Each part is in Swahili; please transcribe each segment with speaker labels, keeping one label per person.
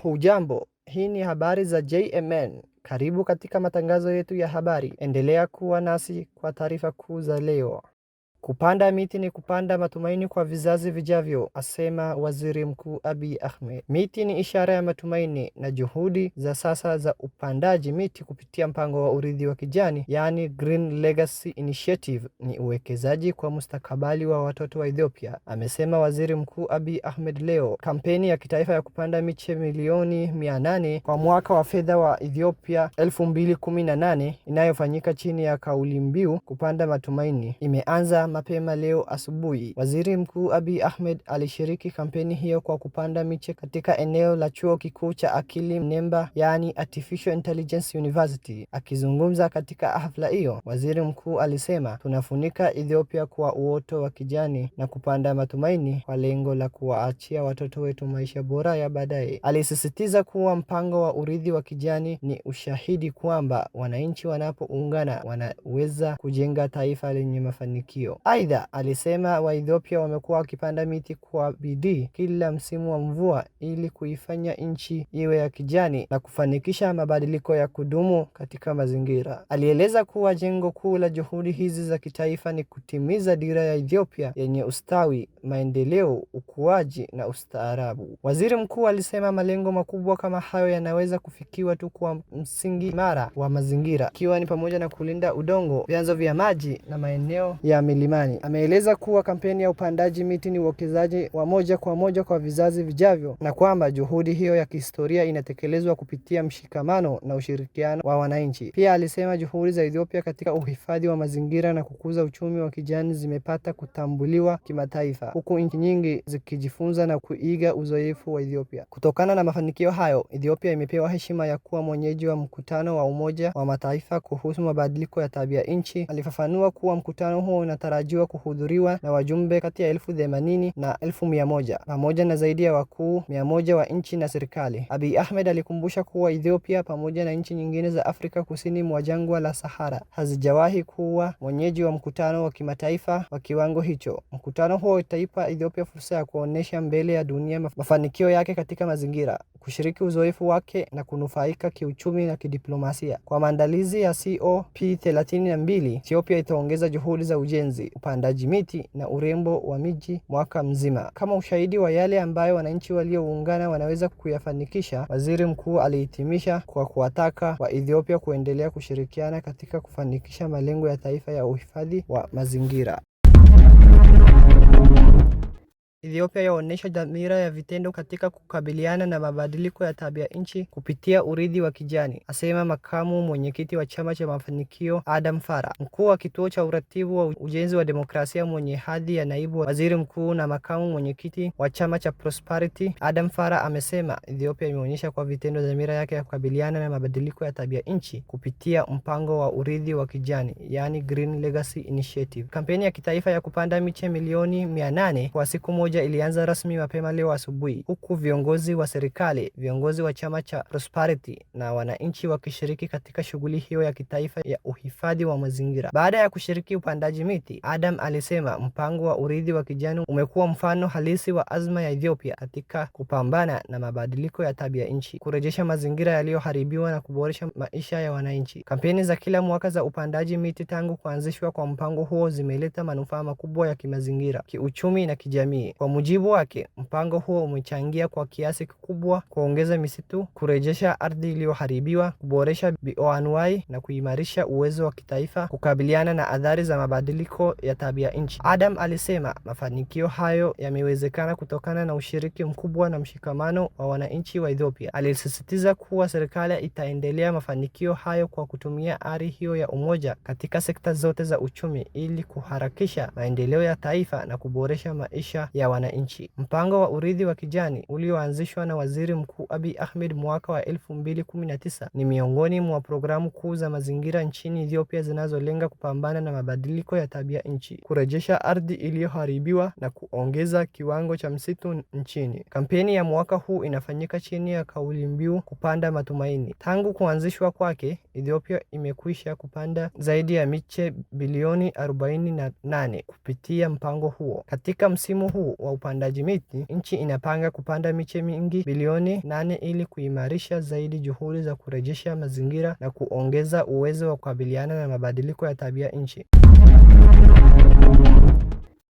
Speaker 1: Hujambo, hii ni habari za JMN. Karibu katika matangazo yetu ya habari. Endelea kuwa nasi kwa taarifa kuu za leo. Kupanda miti ni kupanda matumaini kwa vizazi vijavyo, asema Waziri Mkuu Abiy Ahmed. Miti ni ishara ya matumaini na juhudi za sasa za upandaji miti kupitia mpango wa urithi wa kijani, yani Green Legacy Initiative, ni uwekezaji kwa mustakabali wa watoto wa Ethiopia, amesema Waziri Mkuu Abiy Ahmed leo. Kampeni ya kitaifa ya kupanda miche milioni 800 kwa mwaka wa fedha wa Ethiopia 2018 inayofanyika chini ya kauli mbiu kupanda matumaini imeanza mapema leo asubuhi. Waziri Mkuu Abiy Ahmed alishiriki kampeni hiyo kwa kupanda miche katika eneo la chuo kikuu cha akili mnemba, yani Artificial Intelligence University. Akizungumza katika hafla hiyo, waziri mkuu alisema, tunafunika Ethiopia kwa uoto wa kijani na kupanda matumaini kwa lengo la kuwaachia watoto wetu maisha bora ya baadaye. Alisisitiza kuwa mpango wa urithi wa kijani ni ushahidi kwamba wananchi wanapoungana wanaweza kujenga taifa lenye mafanikio. Aidha, alisema Waethiopia wamekuwa wakipanda miti kwa bidii kila msimu wa mvua ili kuifanya nchi iwe ya kijani na kufanikisha mabadiliko ya kudumu katika mazingira. Alieleza kuwa jengo kuu la juhudi hizi za kitaifa ni kutimiza dira ya Ethiopia yenye ustawi, maendeleo, ukuaji na ustaarabu. Waziri mkuu alisema malengo makubwa kama hayo yanaweza kufikiwa tu kwa msingi imara wa mazingira, ikiwa ni pamoja na kulinda udongo, vyanzo vya maji na maeneo ya milimani. Ameeleza kuwa kampeni ya upandaji miti ni uwekezaji wa moja kwa moja kwa vizazi vijavyo na kwamba juhudi hiyo ya kihistoria inatekelezwa kupitia mshikamano na ushirikiano wa wananchi. Pia alisema juhudi za Ethiopia katika uhifadhi wa mazingira na kukuza uchumi wa kijani zimepata kutambuliwa kimataifa, huku nchi nyingi zikijifunza na kuiga uzoefu wa Ethiopia. Kutokana na mafanikio hayo, Ethiopia imepewa heshima ya kuwa mwenyeji wa mkutano wa Umoja wa Mataifa kuhusu mabadiliko ya tabia nchi. Alifafanua kuwa mkutano huo unatarajiwa kuhudhuriwa na wajumbe kati ya 80,000 na 1,100 pamoja na zaidi ya wakuu 100 wa nchi na serikali. Abiy Ahmed alikumbusha kuwa Ethiopia pamoja na nchi nyingine za Afrika kusini mwa jangwa la Sahara hazijawahi kuwa mwenyeji wa mkutano wa kimataifa wa kiwango hicho. Mkutano huo utaipa Ethiopia fursa ya kuonesha mbele ya dunia mafanikio yake katika mazingira, kushiriki uzoefu wake na kunufaika kiuchumi na kidiplomasia. Kwa maandalizi ya COP32, Ethiopia itaongeza juhudi za ujenzi, upandaji miti na urembo wa miji mwaka mzima, kama ushahidi wa yale ambayo wananchi walioungana wanaweza kuyafanikisha. Waziri mkuu alihitimisha kwa kuwataka wa Ethiopia kuendelea kushirikiana katika kufanikisha malengo ya taifa ya uhifadhi wa mazingira. Ethiopia yaonesha dhamira ya vitendo katika kukabiliana na mabadiliko ya tabia nchi kupitia urithi wa kijani, asema makamu mwenyekiti wa chama cha mafanikio Adam Farah. Mkuu wa kituo cha uratibu wa ujenzi wa demokrasia mwenye hadhi ya naibu waziri mkuu na makamu mwenyekiti wa chama cha Prosperity, Adam Farah amesema Ethiopia imeonyesha kwa vitendo dhamira yake ya kukabiliana na mabadiliko ya tabia nchi kupitia mpango wa urithi wa kijani, yani Green Legacy Initiative. Kampeni ya kitaifa ya kupanda miche milioni 800 kwa siku moja ilianza rasmi mapema leo asubuhi, huku viongozi wa serikali, viongozi wa chama cha Prosperity na wananchi wakishiriki katika shughuli hiyo ya kitaifa ya uhifadhi wa mazingira. Baada ya kushiriki upandaji miti, Adam alisema mpango wa urithi wa kijani umekuwa mfano halisi wa azma ya Ethiopia katika kupambana na mabadiliko ya tabia nchi, kurejesha mazingira yaliyoharibiwa na kuboresha maisha ya wananchi. Kampeni za kila mwaka za upandaji miti tangu kuanzishwa kwa mpango huo zimeleta manufaa makubwa ya kimazingira, kiuchumi na kijamii. Kwa mujibu wake, mpango huo umechangia kwa kiasi kikubwa kuongeza misitu, kurejesha ardhi iliyoharibiwa, kuboresha bioanuwai na kuimarisha uwezo wa kitaifa kukabiliana na athari za mabadiliko ya tabia nchi. Adam alisema mafanikio hayo yamewezekana kutokana na ushiriki mkubwa na mshikamano wa wananchi wa Ethiopia. Alisisitiza kuwa serikali itaendelea mafanikio hayo kwa kutumia ari hiyo ya umoja katika sekta zote za uchumi ili kuharakisha maendeleo ya taifa na kuboresha maisha ya wananchi. Mpango wa urithi wa kijani ulioanzishwa na Waziri Mkuu Abiy Ahmed mwaka wa 2019 ni miongoni mwa programu kuu za mazingira nchini Ethiopia zinazolenga kupambana na mabadiliko ya tabia nchi, kurejesha ardhi iliyoharibiwa na kuongeza kiwango cha msitu nchini. Kampeni ya mwaka huu inafanyika chini ya kauli mbiu kupanda matumaini. Tangu kuanzishwa kwake, Ethiopia imekwisha kupanda zaidi ya miche bilioni 48 kupitia mpango huo. Katika msimu huu, wa upandaji miti, nchi inapanga kupanda miche mingi bilioni 8 ili kuimarisha zaidi juhudi za kurejesha mazingira na kuongeza uwezo wa kukabiliana na mabadiliko ya tabia nchi.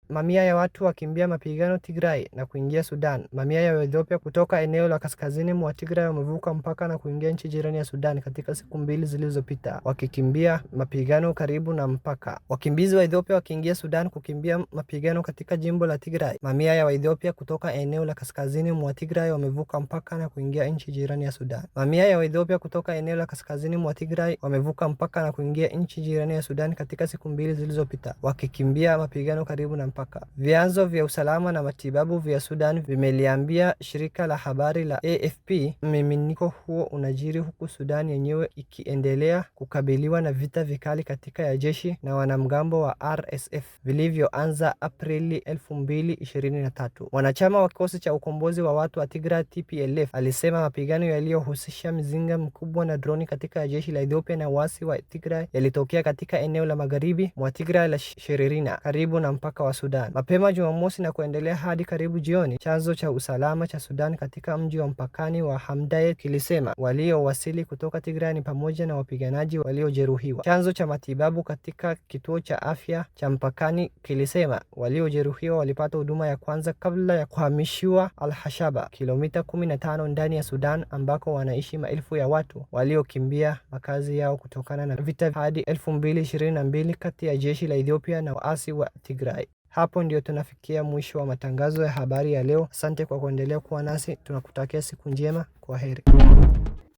Speaker 1: Mamia ya watu wakimbia mapigano Tigray na kuingia Sudan. Mamia ya Ethiopia kutoka eneo la kaskazini mwa Tigray wamevuka mpaka na kuingia nchi jirani ya Sudan katika siku 2 zilizopita, wakikimbia mapigano karibu na mpaka. Wakimbizi wa Ethiopia wakiingia Sudan kukimbia mapigano katika jimbo la Tigray. Mamia ya Ethiopia kutoka eneo la kaskazini mwa Tigray wamevuka mpaka na kuingia nchi jirani ya Sudan. Mamia ya Ethiopia kutoka eneo la kaskazini mwa Tigray wamevuka mpaka na kuingia nchi jirani ya Sudan katika siku 2 zilizopita, wakikimbia mapigano karibu na mpaka. Vyanzo vya usalama na matibabu vya Sudan vimeliambia shirika la habari la AFP mmiminiko huo unajiri huku Sudan yenyewe ikiendelea kukabiliwa na vita vikali katika ya jeshi na wanamgambo wa RSF vilivyoanza Aprili 2023. Wanachama wa kikosi cha ukombozi wa watu wa Tigray TPLF alisema mapigano yaliyohusisha mizinga mkubwa na droni katika ya jeshi la Ethiopia na wasi wa Tigray yalitokea katika eneo la magharibi mwa Tigray la Sheririna karibu na mpaka wa Sudan mapema Jumamosi na kuendelea hadi karibu jioni. Chanzo cha usalama cha Sudan katika mji wa mpakani wa Hamdayet kilisema waliowasili kutoka Tigray ni pamoja na wapiganaji waliojeruhiwa. Chanzo cha matibabu katika kituo cha afya cha mpakani kilisema waliojeruhiwa walipata huduma ya kwanza kabla ya kuhamishiwa Al-Hashaba, kilomita 15 ndani ya Sudan ambako wanaishi maelfu ya watu waliokimbia makazi yao kutokana na vita hadi 2022 kati ya jeshi la Ethiopia na waasi wa Tigray. Hapo ndio tunafikia mwisho wa matangazo ya habari ya leo. Asante kwa kuendelea kuwa nasi. Tunakutakia siku njema. Kwaheri.